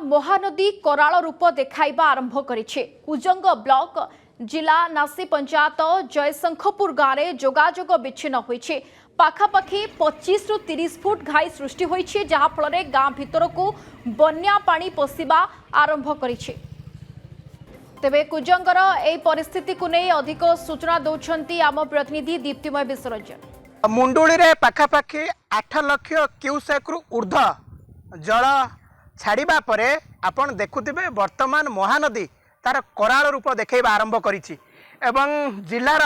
महानदी कराल रूप देखाइबा आरंभ करिछे। कुजंग ब्लॉक जिला नासी पंचायत जयशंखपुर गाँव में जोगाजोग विच्छिन्न होइछे। पाखापाखि 25 रु 30 फुट घाई सृष्टि होइछे, जहा फल गाँ भितर को बन्या पानी पशिबा आरंभ करिछे। तेबे कुजंगर एई परिस्थिति को नहीं अधिक सूचना दौरान आम प्रतिनिधि दीप्तिमय विसरंजन। मुंडुली रे पाखापाखि 8 लाख क्यूसेक रु ऊर्ध जल छाड़ा परे आपण देखुथिबे वर्तमान महानदी तार कराल रूप देखा आरंभ करिछि। एवं जिलार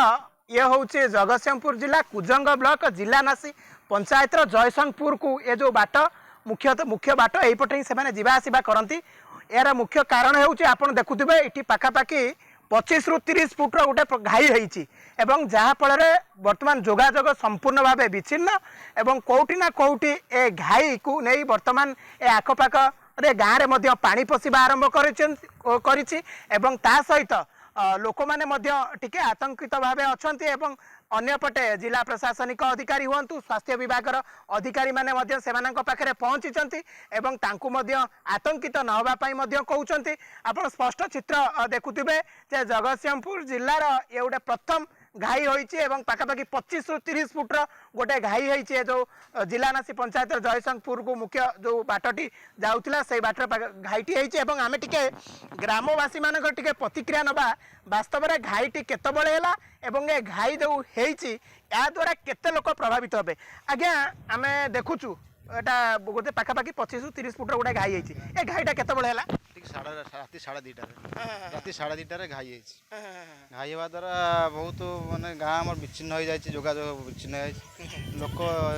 ये होचे जगतसिंहपुर जिला कुजंग ब्लॉक जिला नासी पंचायत जयशंखपुर को ये जो बाट मुख्य बाट एपटे ही से जीवा आसवा करती। यार मुख्य कारण होउचे आपण देखुथिबे इटी पाखापाखि 25 रु 30 फुट्र गोटे घाई होइछि एवं जहाँ फल वर्तमान जोगाजोग संपूर्ण भाव विच्छिन्न एवं कोउटी ना कोउटी ए घाई को नहीं वर्तमान ए आखपाख रे गाँव में पानी पशिबा आरंभ करिछि एवं ता सहित लोक मैंने टिके आतंकित भाव अच्छा एवं अन्यपटे जिला प्रशासनिक अधिकारी हूँ स्वास्थ्य विभाग अधिकारी माने से पाखे पहुँची एवं तांकु आतंकित न होगापाई कहते। आप स्पष्ट चित्र देखुवे जगतसिंहपुर जिलार ये गोटे प्रथम घाई होइछि एवं पाखापाखि 25 रु 30 फुट्र गोटे घाई होइछि। जो जिला नासी पंचायत जयशंखपुर को मुख्य जो बाटटी जाउथिला से बाट घाईटी होइछि एवं आमे टिके ग्रामवासी मानक टिके प्रतिक्रिया नबा वास्तव में घाईटी केतबळे हैला एवं ए घाई जो होइछि या द्वारा केते लोक प्रभावित होबे। आज्ञा आमे देखुछु एटा गोटे पाखापाखि 25 रु 30 फुट्र गोटे घाई होइछि। ए घाईटा केतबळे हैला? राति 2:30 घाई घाई हवा द्वारा बहुत माने गाँव आम विच्छिन्न हो जाए जोगाजोग विच्छिन्न हो लोक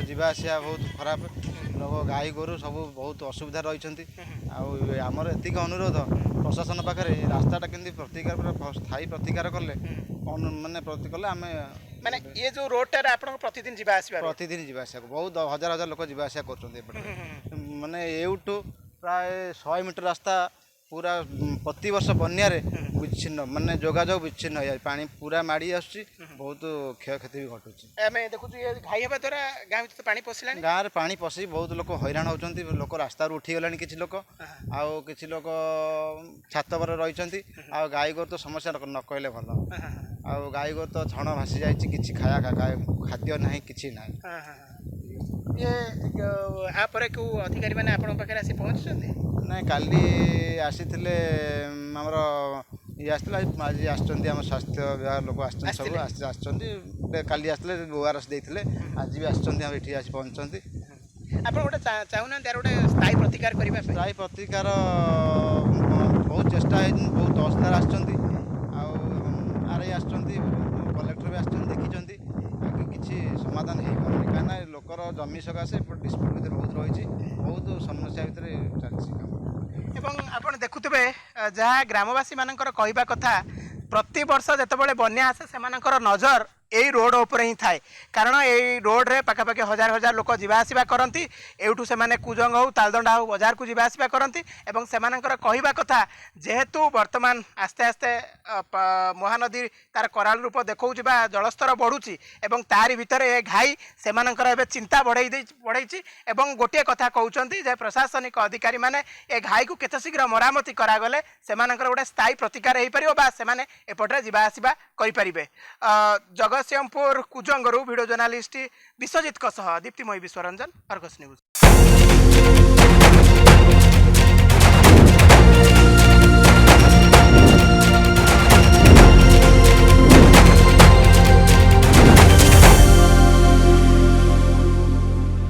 जावासिया बहुत खराब लोक गाई गोरु सब बहुत असुविधा रही। आमर एतिक अनुरोध प्रशासन पाखे रास्ताटा केमती प्रतिकार स्थायी प्रतिकार कले माने प्रति कले आम माने ये जो रोड आप प्रतिदिन प्रतिदिन जावासिया बहुत हजार हजार लोक जावासिया कर माने एउठू प्राय 100 मीटर रास्ता पूरा प्रति वर्ष बन्या विच्छिन्न माने जोगाजोग विच्छिन्न हो जाए पानी पूरा माड़ी आसुची बहुत क्षयक्षति भी घटुची। देखु ये घाई हवा द्वारा गाँव तो पानी पशिला गाँव में पानी पशि बहुत लोक हैरान होती लोक रास्ता उठीगला किसी लोक आउ किसी लोक छात पर रही गाई गोर तो समस्या न कहले भल आउ गाई गोर तो छण भासी जाए कि खाद्य ना कि ना। ये आप अधिकारी मैंने आप पाखे पहुँची ना काली आसी आमर ये आसम आम स्वास्थ्य विभाग लोक आसली आसते ओआरएस देते आज भी आसी आसी पहुँचती। आप गोटे चाहूना गोटे स्थायी प्रतिकार करने स्थायी प्रतिकार बहुत चेष्टा बहुत तहसीलदार आसर कलेक्टर भी देखी किसी समाधान हो पारे कहीं लोकर जमी सकाशे डिस्प्यूट भर बहुत रही बहुत समस्या भितर चलती। एवं आप देखुवे जहाँ ग्रामवासी मानकर कहवा कथा प्रति वर्ष जितेबाला बन्या आसे से नजर यही रोड उपर ही थाए कारण यही रोड रे पाखापाखि हजार हजार लोक जावासवा करती एवठू से कुजंग हो तालदंडा हो बाजार को जावासवा करती एवं से कहवा कथा जेहेतु वर्तमान आस्ते आस्ते महानदी तार कराल रूप देखा जलस्तर बढ़ुची एवं तारी भितर ए घाई से चिंता बढ़ई एवं गोटे कथा कहते जे प्रशासनिक अधिकारी माने ए घाई को केते शीघ्र मरामती करागले से गोटे स्थायी प्रतिकार हो पार से एपटे जावासवा करें। जगतसिंहपुर कुजंगरू video journalist Biswajit Diptimay Biswaranjan, Argus news.